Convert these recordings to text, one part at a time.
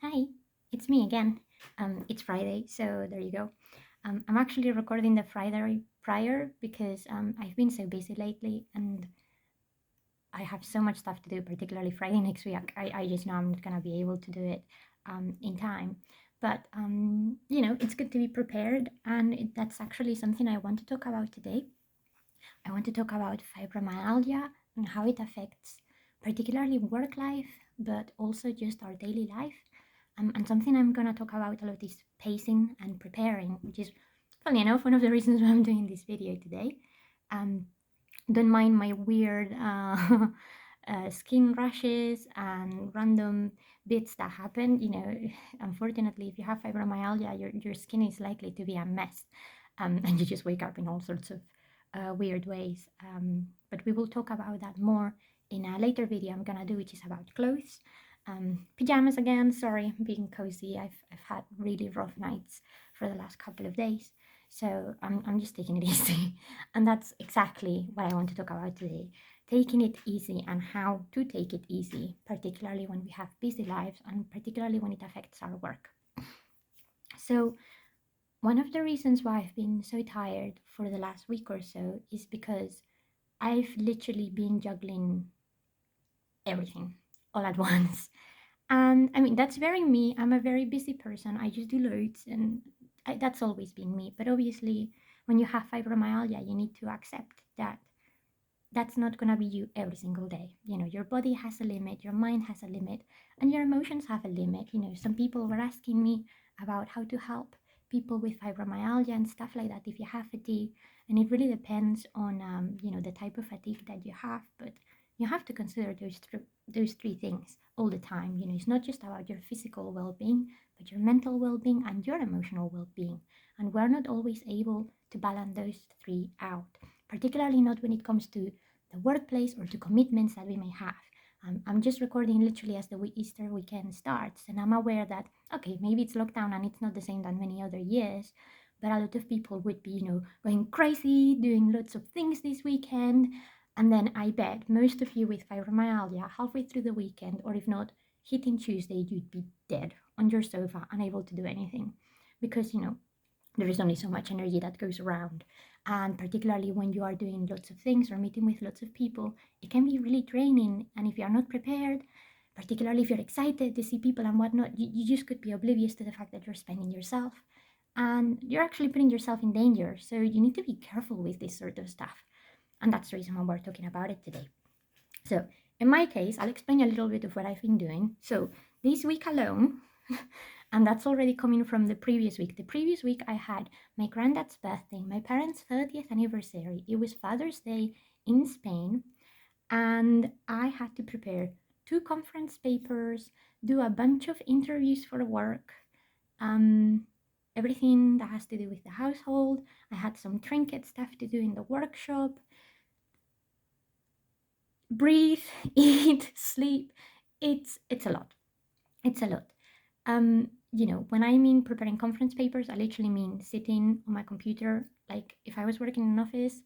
Hi, it's me again. It's Friday, so there you go. I'm actually recording the Friday prior because I've been so busy lately and I have so much stuff to do, particularly Friday next week. I just know I'm not going to be able to do it in time. But, it's good to be prepared, and that's actually something I want to talk about today. I want to talk about fibromyalgia and how it affects particularly work life, but also just our daily life. And something I'm going to talk about a lot is pacing and preparing, which is, funny enough, one of the reasons why I'm doing this video today. Um, don't mind my weird skin rashes and random bits that happen. Unfortunately, if you have fibromyalgia, your skin is likely to be a mess, and you just wake up in all sorts of weird ways. But we will talk about that more in a later video I'm gonna do, which is about clothes. Pajamas again, sorry, I'm being cozy. I've had really rough nights for the last couple of days. So I'm just taking it easy. And that's exactly what I want to talk about today. Taking it easy and how to take it easy, particularly when we have busy lives and particularly when it affects our work. So one of the reasons why I've been so tired for the last week or so is because I've literally been juggling everything all at once. And I mean, that's very me. I'm a very busy person. I just do loads, and that's always been me. But obviously, when you have fibromyalgia, you need to accept that that's not going to be you every single day. Your body has a limit, your mind has a limit, and your emotions have a limit. Some people were asking me about how to help people with fibromyalgia and stuff like that if you have fatigue. And it really depends on, the type of fatigue that you have. But you have to consider those three things all the time. It's not just about your physical well-being, but your mental well-being and your emotional well-being. And we're not always able to balance those three out, particularly not when it comes to the workplace or to commitments that we may have. I'm just recording literally as the Easter weekend starts, and I'm aware that, okay, maybe it's lockdown and it's not the same than many other years, but a lot of people would be, going crazy, doing lots of things this weekend. And then I bet most of you with fibromyalgia, halfway through the weekend, or if not, hitting Tuesday, you'd be dead on your sofa, unable to do anything. Because, there is only so much energy that goes around. And particularly when you are doing lots of things or meeting with lots of people, it can be really draining. And if you are not prepared, particularly if you're excited to see people and whatnot, you just could be oblivious to the fact that you're spending yourself. And you're actually putting yourself in danger. So you need to be careful with this sort of stuff. And that's the reason why we're talking about it today. So in my case, I'll explain a little bit of what I've been doing. So this week alone, and that's already coming from the previous week. The previous week I had my granddad's birthday, my parents' 30th anniversary. It was Father's Day in Spain, and I had to prepare 2 conference papers, do a bunch of interviews for work, um, everything that has to do with the household. I had some trinket stuff to do in the workshop. Breathe, eat, sleep. It's a lot. It's a lot. When I mean preparing conference papers, I literally mean sitting on my computer. Like if I was working in an office,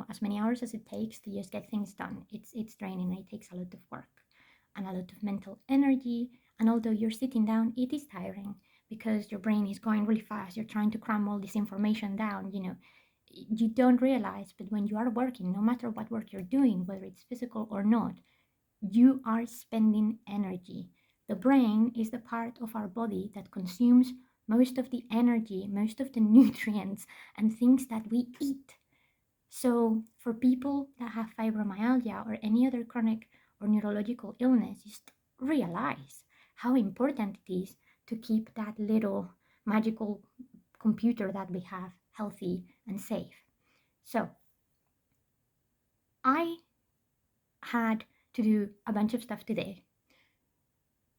as many hours as it takes to just get things done. It's draining. It takes a lot of work and a lot of mental energy. And although you're sitting down, it is tiring because your brain is going really fast. You're trying to cram all this information down. You don't realize, but when you are working, no matter what work you're doing, whether it's physical or not, you are spending energy. The brain is the part of our body that consumes most of the energy, most of the nutrients and things that we eat. So, for people that have fibromyalgia or any other chronic or neurological illness, just realize how important it is to keep that little magical computer that we have healthy and safe. So, I had to do a bunch of stuff today.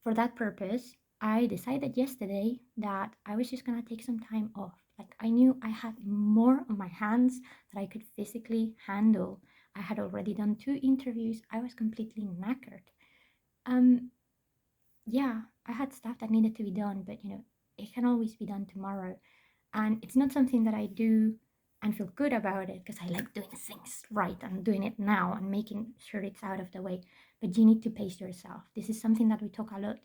For that purpose, I decided yesterday that I was just gonna take some time off. Like I knew I had more on my hands that I could physically handle. I had already done 2 interviews. I was completely knackered. Um, yeah, I had stuff that needed to be done, but it can always be done tomorrow. And it's not something that I do and feel good about it because I like doing things right and doing it now and making sure it's out of the way. But you need to pace yourself. This is something that we talk a lot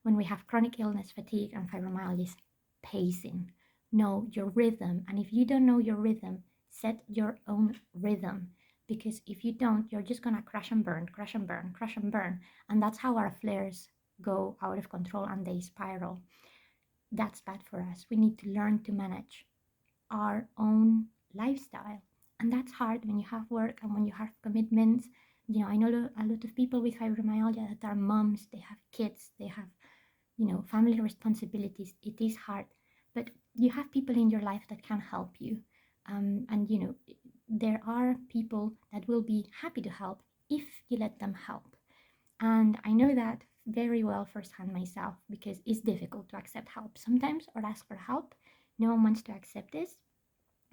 when we have chronic illness, fatigue, and fibromyalgia is pacing. Know your rhythm. And if you don't know your rhythm, set your own rhythm. Because if you don't, you're just going to crash and burn, crash and burn, crash and burn. And that's how our flares go out of control and they spiral. That's bad for us. We need to learn to manage our own lifestyle. And that's hard when you have work and when you have commitments. I know a lot of people with fibromyalgia that are moms, they have kids, they have, family responsibilities. It is hard, but you have people in your life that can help you. And there are people that will be happy to help if you let them help. And I know that very well firsthand myself because it's difficult to accept help sometimes or ask for help. No one wants to accept this.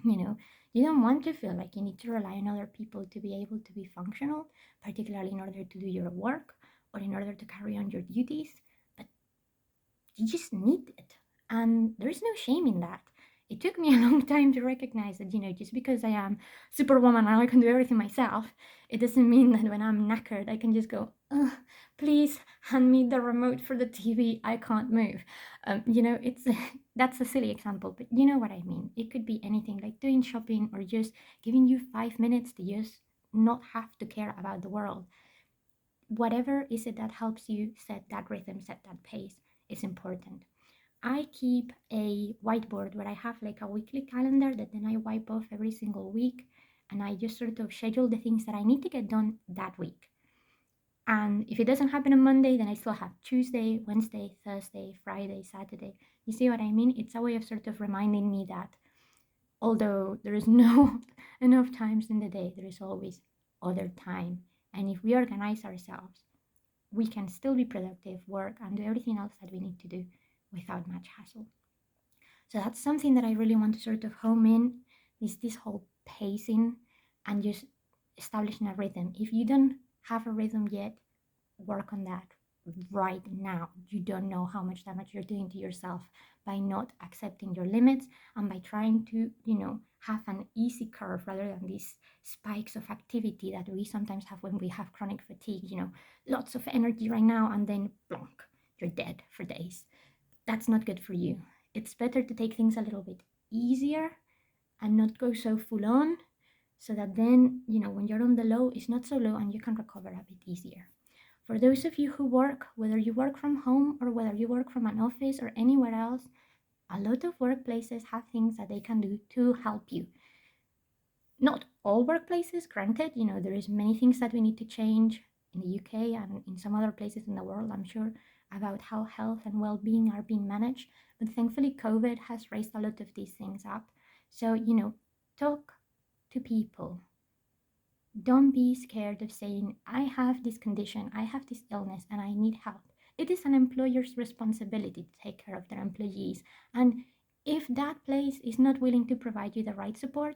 You don't want to feel like you need to rely on other people to be able to be functional, particularly in order to do your work or in order to carry on your duties. But you just need it. And there's no shame in that. It took me a long time to recognize that, just because I am superwoman and I can do everything myself, it doesn't mean that when I'm knackered, I can just go, please hand me the remote for the TV. I can't move. It's that's a silly example, but you know what I mean. It could be anything like doing shopping or just giving you 5 minutes to just not have to care about the world. Whatever is it that helps you set that rhythm, set that pace is important. I keep a whiteboard where I have like a weekly calendar that then I wipe off every single week, and I just sort of schedule the things that I need to get done that week. And if it doesn't happen on Monday, then I still have Tuesday, Wednesday, Thursday, Friday, Saturday. You see what I mean? It's a way of sort of reminding me that although there is no enough times in the day, there is always other time. And if we organize ourselves, we can still be productive, work, and do everything else that we need to do without much hassle. So that's something that I really want to sort of home in, is this whole pacing and just establishing a rhythm. If you don't have a rhythm yet, work on that right now. You don't know how much damage you're doing to yourself by not accepting your limits and by trying to, have an easy curve rather than these spikes of activity that we sometimes have when we have chronic fatigue, lots of energy right now and then plonk, you're dead for days. That's not good for you. It's better to take things a little bit easier and not go so full on, so that then, when you're on the low, it's not so low and you can recover a bit easier. For those of you who work, whether you work from home or whether you work from an office or anywhere else, a lot of workplaces have things that they can do to help you. Not all workplaces, granted, there is many things that we need to change in the UK and in some other places in the world, I'm sure, about how health and well-being are being managed. But thankfully, COVID has raised a lot of these things up. So, talk to people. Don't be scared of saying, I have this condition, I have this illness, and I need help. It is an employer's responsibility to take care of their employees. And if that place is not willing to provide you the right support,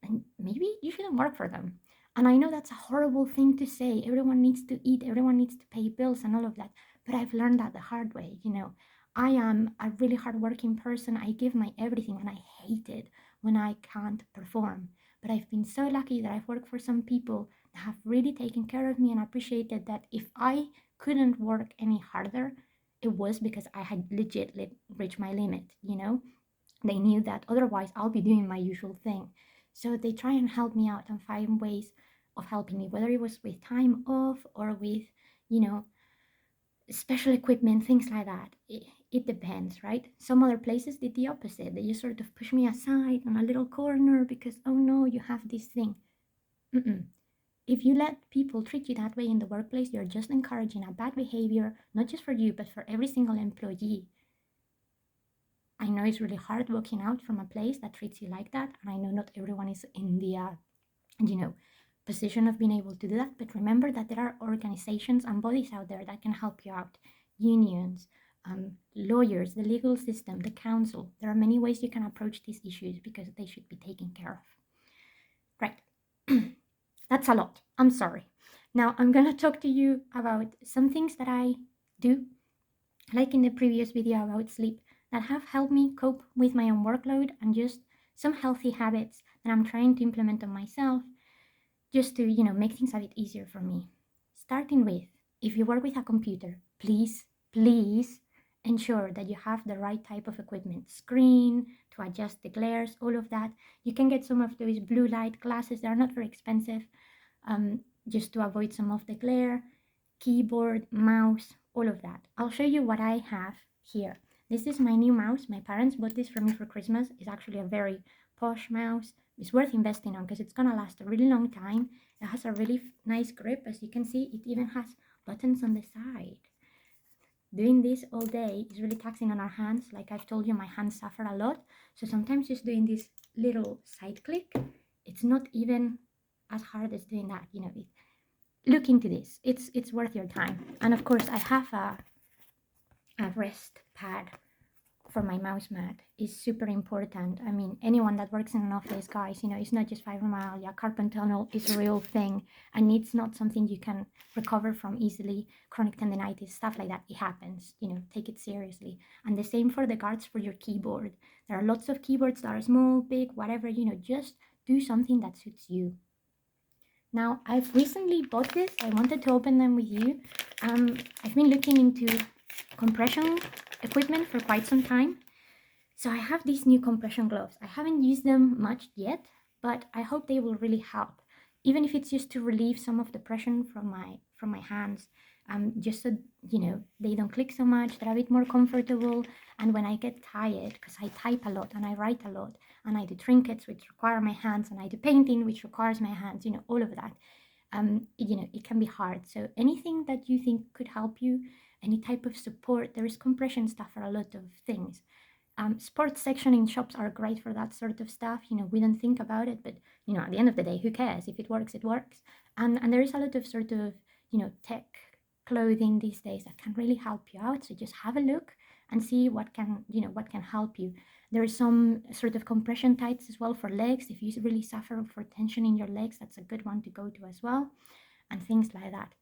then maybe you shouldn't work for them. And I know that's a horrible thing to say. Everyone needs to eat, everyone needs to pay bills and all of that. But I've learned that the hard way. I am a really hardworking person. I give my everything and I hate it when I can't perform. But I've been so lucky that I've worked for some people that have really taken care of me and appreciated that if I couldn't work any harder, it was because I had legit reached my limit. They knew that otherwise I'll be doing my usual thing. So they try and help me out and find ways of helping me, whether it was with time off or with, special equipment, things like that. It depends, right? Some other places did the opposite. They just sort of push me aside on a little corner because, oh no, you have this thing. Mm-mm. If you let people treat you that way in the workplace, you're just encouraging a bad behavior, not just for you, but for every single employee. I know it's really hard walking out from a place that treats you like that, and I know not everyone is in the, position of being able to do that, but remember that there are organizations and bodies out there that can help you out. Unions, lawyers, the legal system, the council. There are many ways you can approach these issues because they should be taken care of. Right. That's a lot. I'm sorry. Now I'm going to talk to you about some things that I do, like in the previous video about sleep, that have helped me cope with my own workload, and just some healthy habits that I'm trying to implement on myself just to, make things a bit easier for me. Starting with, if you work with a computer, please please ensure that you have the right type of equipment, screen to adjust the glares, all of that. You can get some of those blue light glasses. They're not very expensive, just to avoid some of the glare. Keyboard, mouse, all of that. I'll show you what I have here. This is my new mouse. My parents bought this for me for Christmas. It's actually a very posh mouse. It's worth investing on because it's gonna last a really long time. It has a really nice grip. As you can see, it even has buttons on the side. Doing this all day is really taxing on our hands. Like I've told you, my hands suffer a lot. So sometimes just doing this little side click, it's not even as hard as doing that. Look into this. It's worth your time. And of course, I have a rest pad for my mouse mat. Is super important. I mean, anyone that works in an office, guys, it's not just fibromyalgia. Carpal tunnel is a real thing, and it's not something you can recover from easily. Chronic tendinitis, stuff like that, it happens. Take it seriously. And the same for the guards for your keyboard. There are lots of keyboards that are small, big, whatever. Just do something that suits you. Now, I've recently bought this. I wanted to open them with you. I've been looking into compression equipment for quite some time. So I have these new compression gloves. I haven't used them much yet, but I hope they will really help. Even if it's just to relieve some of the pressure from my hands, just so they don't click so much, they're a bit more comfortable. And when I get tired, because I type a lot and I write a lot, and I do trinkets which require my hands, and I do painting which requires my hands, all of that, it can be hard. So anything that you think could help you, any type of support, there is compression stuff for a lot of things. Sports section in shops are great for that sort of stuff. We don't think about it, but at the end of the day, who cares? If it works, it works. And there is a lot of sort of tech clothing these days that can really help you out. So just have a look and see what can help you. There is some sort of compression tights as well for legs. If you really suffer for tension in your legs, that's a good one to go to as well, and things like that.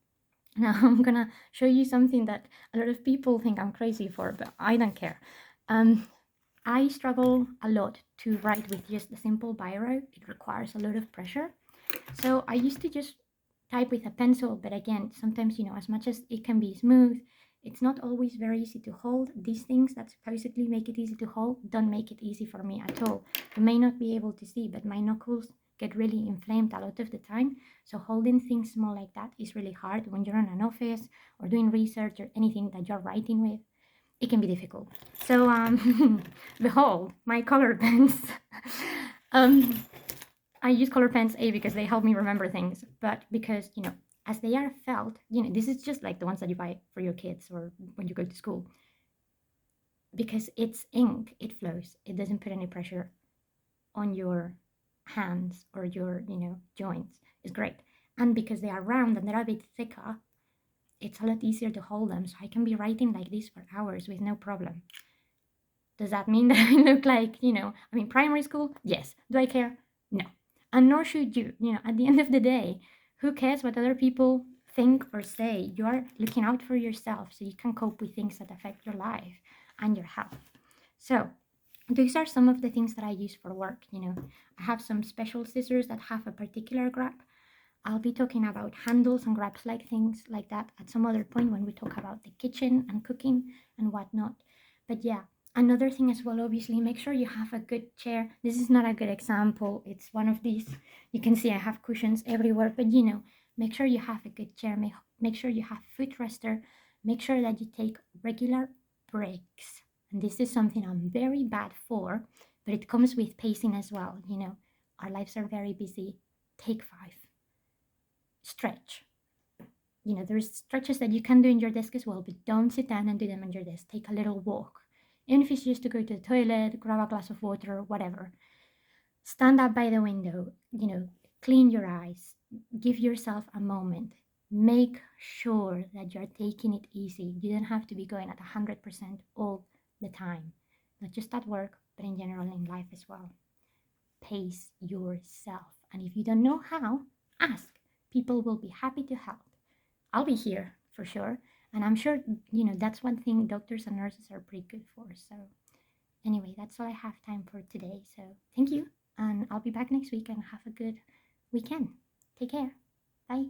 Now I'm gonna show you something that a lot of people think I'm crazy for, but I don't care. I struggle a lot to write with just a simple biro. It requires a lot of pressure. So I used to just type with a pencil, but again, sometimes, as much as it can be smooth, it's not always very easy to hold. These things that supposedly make it easy to hold don't make it easy for me at all. You may not be able to see, but my knuckles get really inflamed a lot of the time. So holding things small like that is really hard when you're in an office or doing research or anything that you're writing with. It can be difficult. So behold, my color pens. I use color pens because they help me remember things, but because as they are felt, this is just like the ones that you buy for your kids or when you go to school. Because it's ink, it flows. It doesn't put any pressure on your hands or your joints. It's great. And because they are round and they're a bit thicker, it's a lot easier to hold them. So I can be writing like this for hours with no problem. Does that mean that I look like, primary school? Yes. Do I care? No. And nor should you. At the end of the day, who cares what other people think or say? You are looking out for yourself so you can cope with things that affect your life and your health. So these are some of the things that I use for work. I have some special scissors that have a particular grab. I'll be talking about handles and grabs like things like that at some other point when we talk about the kitchen and cooking and whatnot. But yeah, another thing as well, obviously, make sure you have a good chair. This is not a good example. It's one of these. You can see I have cushions everywhere, but make sure you have a good chair. Make sure you have footrester. Make sure that you take regular breaks. And this is something I'm very bad for, but it comes with pacing as well. Our lives are very busy. Take 5. Stretch. There's stretches that you can do in your desk as well, but don't sit down and do them on your desk. Take a little walk. Even if it's just to go to the toilet, grab a glass of water, whatever. Stand up by the window, clean your eyes. Give yourself a moment. Make sure that you're taking it easy. You don't have to be going at 100% all the time. Not just at work, but in general in life as well. Pace yourself. And if you don't know how, ask. People will be happy to help. I'll be here for sure. And I'm sure, that's one thing doctors and nurses are pretty good for. So anyway, that's all I have time for today. So thank you. And I'll be back next week and have a good weekend. Take care. Bye.